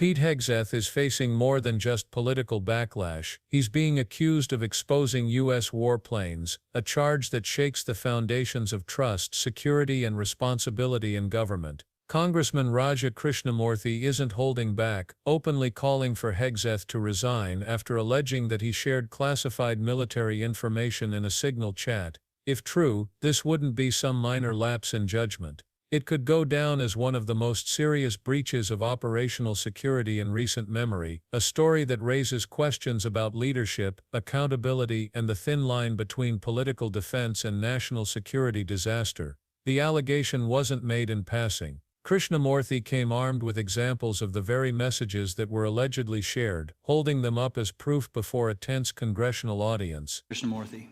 Pete Hegseth is facing more than just political backlash. He's being accused of exposing U.S. warplanes, a charge that shakes the foundations of trust, security, and responsibility in government. Congressman Raja Krishnamurthy isn't holding back, openly calling for Hegseth to resign after alleging that he shared classified military information in a Signal chat. If true, this wouldn't be some minor lapse in judgment. It could go down as one of the most serious breaches of operational security in recent memory, a story that raises questions about leadership, accountability, and the thin line between political defense and national security disaster. The allegation wasn't made in passing. Krishnamurthy came armed with examples of the very messages that were allegedly shared, holding them up as proof before a tense congressional audience. Krishnamurthy.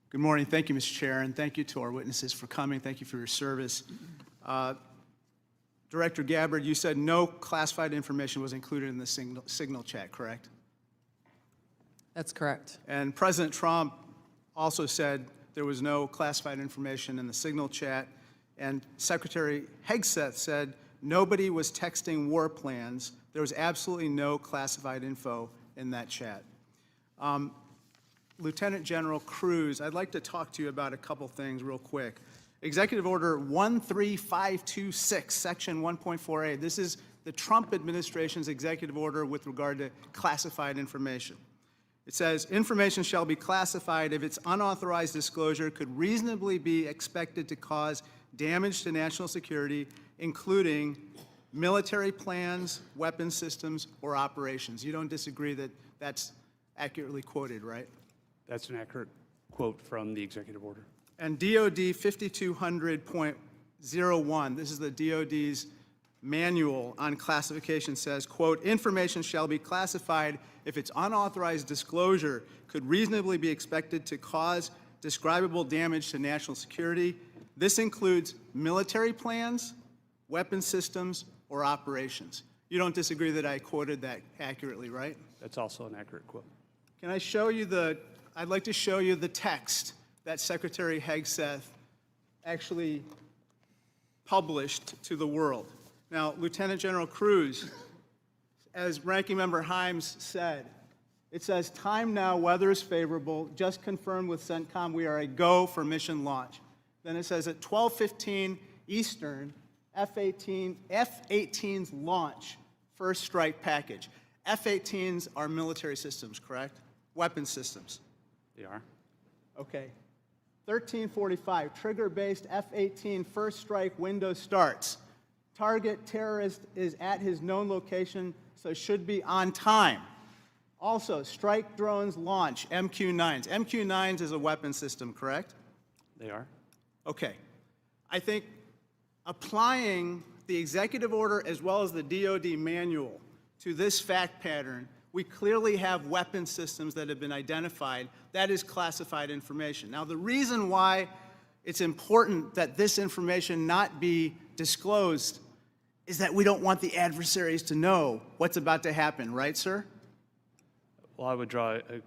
Good morning. Thank you, Mr. Chair, and thank you to our witnesses for coming. Thank you for your service. Director Gabbard, you said no classified information was included in the Signal chat, correct? That's correct. And President Trump also said there was no classified information in the Signal chat, and Secretary Hegseth said nobody was texting war plans. There was absolutely no classified info in that chat. Lieutenant General Cruz, I'd like to talk to you about a couple things real quick. Executive Order 13526, Section 1.4a. This is the Trump administration's executive order with regard to classified information. It says, information shall be classified if its unauthorized disclosure could reasonably be expected to cause damage to national security, including military plans, weapon systems, or operations. You don't disagree that that's accurately quoted, right? That's an accurate quote from the executive order. And DOD 5200.01, this is the DOD's manual on classification, says, quote, information shall be classified if its unauthorized disclosure could reasonably be expected to cause describable damage to national security. This includes military plans, weapon systems, or operations. You don't disagree that I quoted that accurately, right? That's also an accurate quote. Can I show you I'd like to show you the text that Secretary Hegseth actually published to the world. Now, Lieutenant General Cruz, as Ranking Member Himes said, it says, time now, weather is favorable, just confirmed with CENTCOM we are a go for mission launch. Then it says at 12:15 Eastern, F-18's launch, first strike package. F-18s are military systems, correct? Weapon systems. They are. Okay. 1345, trigger-based F-18 first strike window starts. Target terrorist is at his known location, so should be on time. Also, strike drones launch, MQ-9s. MQ-9s is a weapon system, correct? They are. Okay. I think applying the executive order as well as the DOD manual to this fact pattern, we clearly have weapon systems that have been identified. That is classified information. Now, the reason why it's important that this information not be disclosed is that we don't want the adversaries to know what's about to happen, right, sir? Well, I would draw a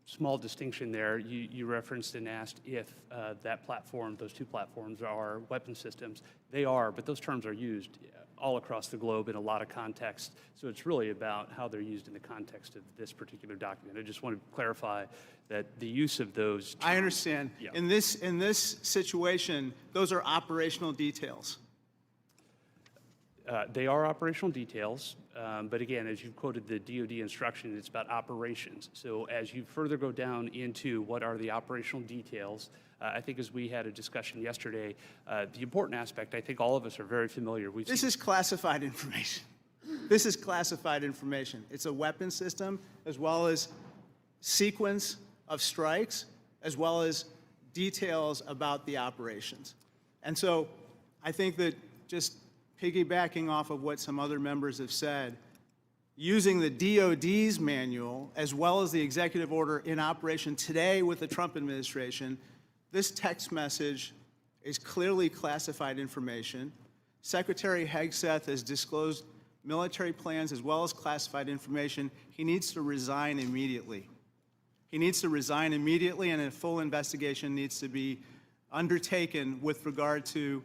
small distinction there. You referenced and asked if that platform, those two platforms are weapon systems. They are, but those terms are used all across the globe in a lot of contexts. So it's really about how they're used in the context of this particular document. I just want to clarify that the use of those terms, I understand. Yeah. In this situation, those are operational details. They are operational details, but again, as you quoted the DoD instruction, it's about operations. So as you further go down into what are the operational details, I think as we had a discussion yesterday, the important aspect, I think all of us are very familiar. This is classified information. This is classified information. It's a weapon system, as well as sequence of strikes, as well as details about the operations. And so I think that just piggybacking off of what some other members have said, using the DOD's manual, as well as the executive order in operation today with the Trump administration, this text message is clearly classified information. Secretary Hegseth has disclosed military plans as well as classified information. He needs to resign immediately. He needs to resign immediately, and a full investigation needs to be undertaken with regard to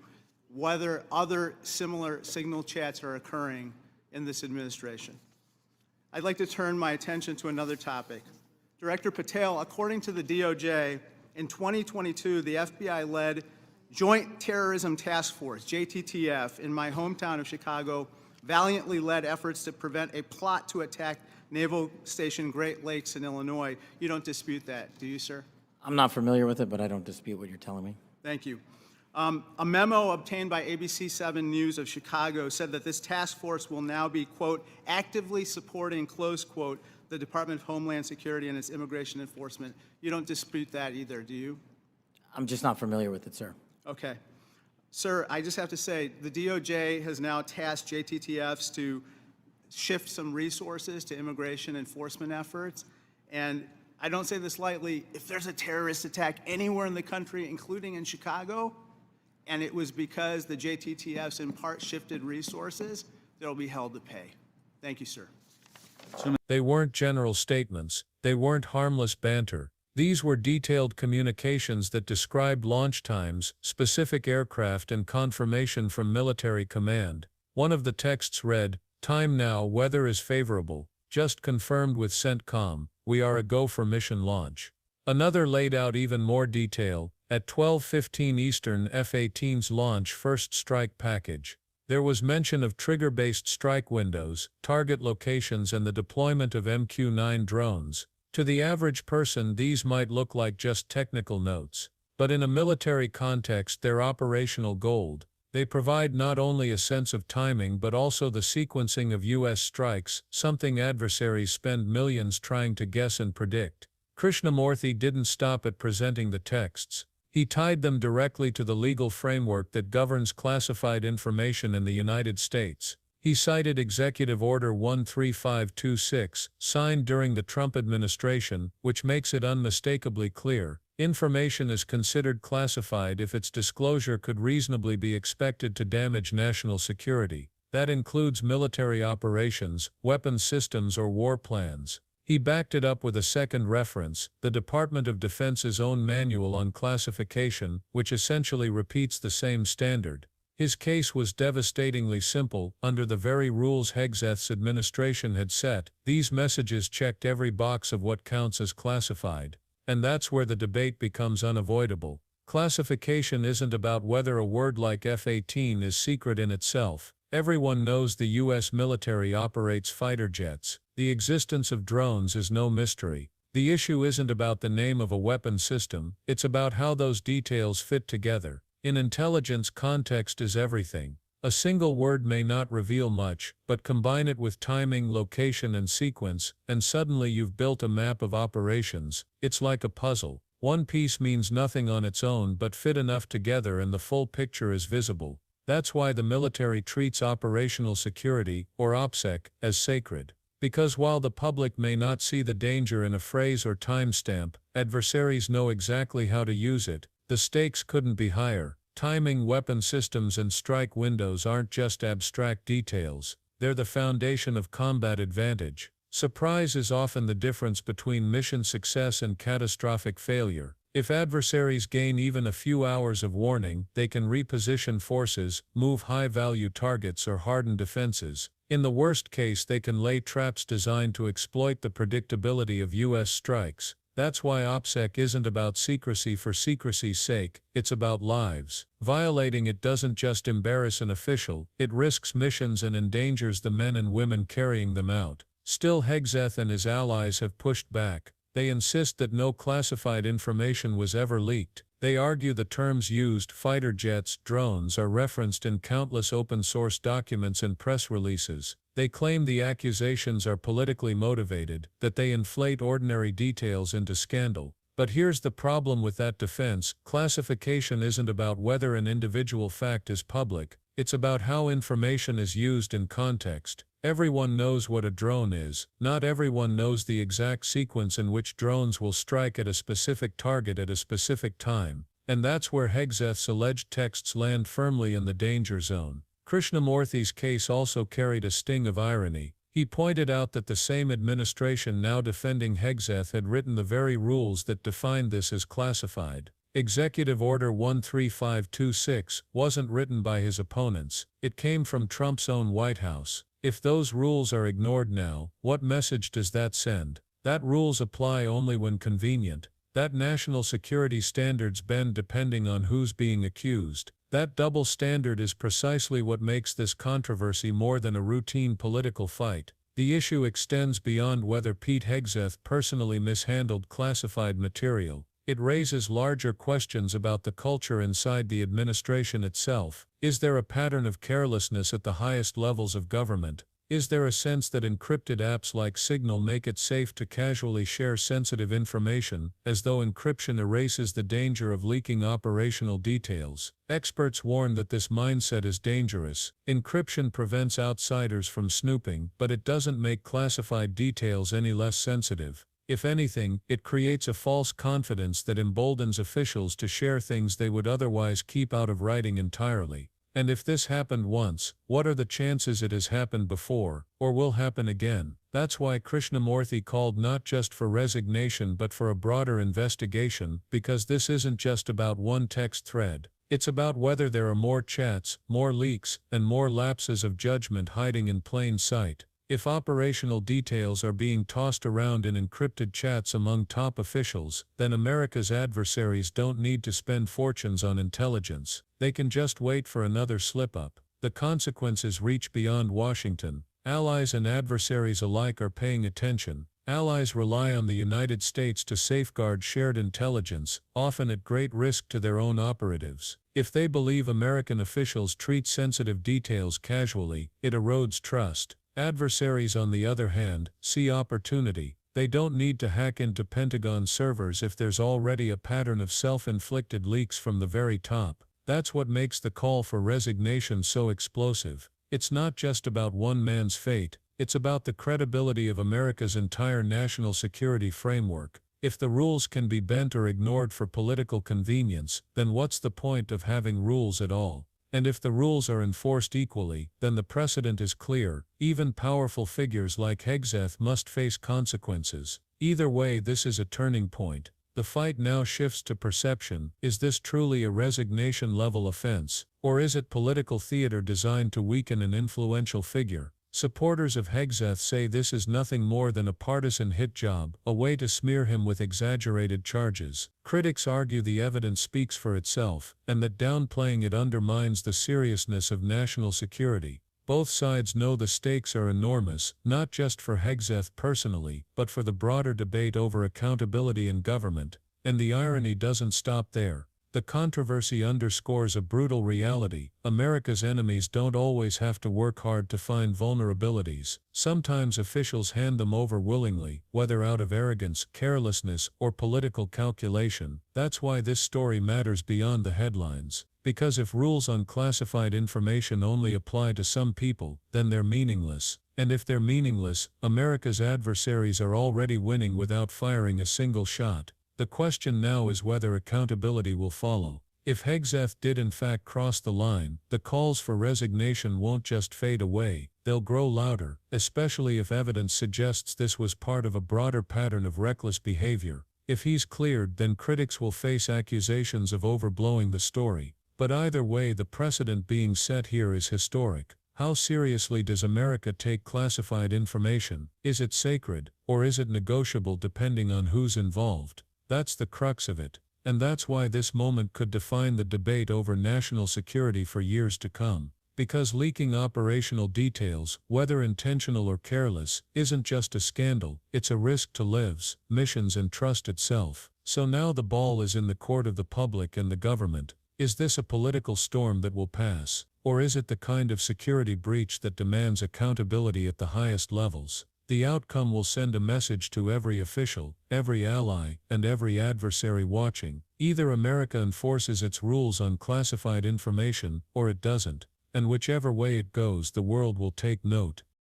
whether other similar signal chats are occurring in this administration. I'd like to turn my attention to another topic. Director Patel, according to the DOJ, in 2022, the FBI-led Joint Terrorism Task Force, JTTF, in my hometown of Chicago, valiantly led efforts to prevent a plot to attack Naval Station Great Lakes in Illinois. You don't dispute that, do you, sir? I'm not familiar with it, but I don't dispute what you're telling me. Thank you. A memo obtained by ABC 7 News of Chicago said that this task force will now be, quote, actively supporting, close quote, the Department of Homeland Security and its immigration enforcement. You don't dispute that either, do you? I'm just not familiar with it, sir. Okay. Sir, I just have to say, the DOJ has now tasked JTTFs to shift some resources to immigration enforcement efforts. And I don't say this lightly, if there's a terrorist attack anywhere in the country, including in Chicago, and it was because the JTTFs in part shifted resources, they'll be held to pay. Thank you, sir. They weren't general statements, they weren't harmless banter. These were detailed communications that described launch times, specific aircraft, and confirmation from military command. One of the texts read, "Time now, weather is favorable, just confirmed with CENTCOM, we are a go for mission launch." Another laid out even more detail, at 12:15 Eastern F-18's launch first strike package. There was mention of trigger-based strike windows, target locations, and the deployment of MQ-9 drones. To the average person, these might look like just technical notes, but in a military context they're operational gold. They provide not only a sense of timing but also the sequencing of U.S. strikes, something adversaries spend millions trying to guess and predict. Krishnamurthy didn't stop at presenting the texts. He tied them directly to the legal framework that governs classified information in the United States. He cited Executive Order 13526, signed during the Trump administration, which makes it unmistakably clear. Information is considered classified if its disclosure could reasonably be expected to damage national security. That includes military operations, weapons systems, or war plans. He backed it up with a second reference, the Department of Defense's own manual on classification, which essentially repeats the same standard. His case was devastatingly simple. Under the very rules Hegseth's administration had set, these messages checked every box of what counts as classified. And that's where the debate becomes unavoidable. Classification isn't about whether a word like F-18 is secret in itself. Everyone knows the U.S. military operates fighter jets. The existence of drones is no mystery. The issue isn't about the name of a weapon system, it's about how those details fit together. In intelligence, context is everything. A single word may not reveal much, but combine it with timing, location, and sequence, and suddenly you've built a map of operations. It's like a puzzle. One piece means nothing on its own but fit enough together and the full picture is visible. That's why the military treats operational security, or OPSEC, as sacred. Because while the public may not see the danger in a phrase or timestamp, adversaries know exactly how to use it. The stakes couldn't be higher. Timing, weapon systems, and strike windows aren't just abstract details. They're the foundation of combat advantage. Surprise is often the difference between mission success and catastrophic failure. If adversaries gain even a few hours of warning, they can reposition forces, move high-value targets, or harden defenses. In the worst case, they can lay traps designed to exploit the predictability of U.S. strikes. That's why OPSEC isn't about secrecy for secrecy's sake, it's about lives. Violating it doesn't just embarrass an official, it risks missions and endangers the men and women carrying them out. Still, Hegseth and his allies have pushed back. They insist that no classified information was ever leaked. They argue the terms used, fighter jets, drones, are referenced in countless open-source documents and press releases. They claim the accusations are politically motivated, that they inflate ordinary details into scandal. But here's the problem with that defense: classification isn't about whether an individual fact is public, it's about how information is used in context. Everyone knows what a drone is. Not everyone knows the exact sequence in which drones will strike at a specific target at a specific time. And that's where Hegseth's alleged texts land firmly in the danger zone. Krishnamurthy's case also carried a sting of irony. He pointed out that the same administration now defending Hegseth had written the very rules that defined this as classified. Executive Order 13526 wasn't written by his opponents, it came from Trump's own White House. If those rules are ignored now, what message does that send? That rules apply only when convenient. That national security standards bend depending on who's being accused. That double standard is precisely what makes this controversy more than a routine political fight. The issue extends beyond whether Pete Hegseth personally mishandled classified material. It raises larger questions about the culture inside the administration itself. Is there a pattern of carelessness at the highest levels of government? Is there a sense that encrypted apps like Signal make it safe to casually share sensitive information, as though encryption erases the danger of leaking operational details? Experts warn that this mindset is dangerous. Encryption prevents outsiders from snooping, but it doesn't make classified details any less sensitive. If anything, it creates a false confidence that emboldens officials to share things they would otherwise keep out of writing entirely. And if this happened once, what are the chances it has happened before, or will happen again? That's why Krishnamurthy called not just for resignation but for a broader investigation, because this isn't just about one text thread. It's about whether there are more chats, more leaks, and more lapses of judgment hiding in plain sight. If operational details are being tossed around in encrypted chats among top officials, then America's adversaries don't need to spend fortunes on intelligence. They can just wait for another slip-up. The consequences reach beyond Washington. Allies and adversaries alike are paying attention. Allies rely on the United States to safeguard shared intelligence, often at great risk to their own operatives. If they believe American officials treat sensitive details casually, it erodes trust. Adversaries, on the other hand, see opportunity. They don't need to hack into Pentagon servers if there's already a pattern of self-inflicted leaks from the very top. That's what makes the call for resignation so explosive. It's not just about one man's fate, it's about the credibility of America's entire national security framework. If the rules can be bent or ignored for political convenience, then what's the point of having rules at all? And if the rules are enforced equally, then the precedent is clear. Even powerful figures like Hegseth must face consequences. Either way, this is a turning point. The fight now shifts to perception. Is this truly a resignation-level offense, or is it political theater designed to weaken an influential figure? Supporters of Hegseth say this is nothing more than a partisan hit job, a way to smear him with exaggerated charges. Critics argue the evidence speaks for itself, and that downplaying it undermines the seriousness of national security. Both sides know the stakes are enormous, not just for Hegseth personally, but for the broader debate over accountability in government. And the irony doesn't stop there. The controversy underscores a brutal reality. America's enemies don't always have to work hard to find vulnerabilities. Sometimes officials hand them over willingly, whether out of arrogance, carelessness, or political calculation. That's why this story matters beyond the headlines. Because if rules on classified information only apply to some people, then they're meaningless. And if they're meaningless, America's adversaries are already winning without firing a single shot. The question now is whether accountability will follow. If Hegseth did in fact cross the line, the calls for resignation won't just fade away, they'll grow louder, especially if evidence suggests this was part of a broader pattern of reckless behavior. If he's cleared, then critics will face accusations of overblowing the story. But either way, the precedent being set here is historic. How seriously does America take classified information? Is it sacred, or is it negotiable depending on who's involved? That's the crux of it, and that's why this moment could define the debate over national security for years to come. Because leaking operational details, whether intentional or careless, isn't just a scandal, it's a risk to lives, missions, and trust itself. So now the ball is in the court of the public and the government. Is this a political storm that will pass, or is it the kind of security breach that demands accountability at the highest levels? The outcome will send a message to every official, every ally, and every adversary watching. Either America enforces its rules on classified information, or it doesn't. And whichever way it goes, the world will take note.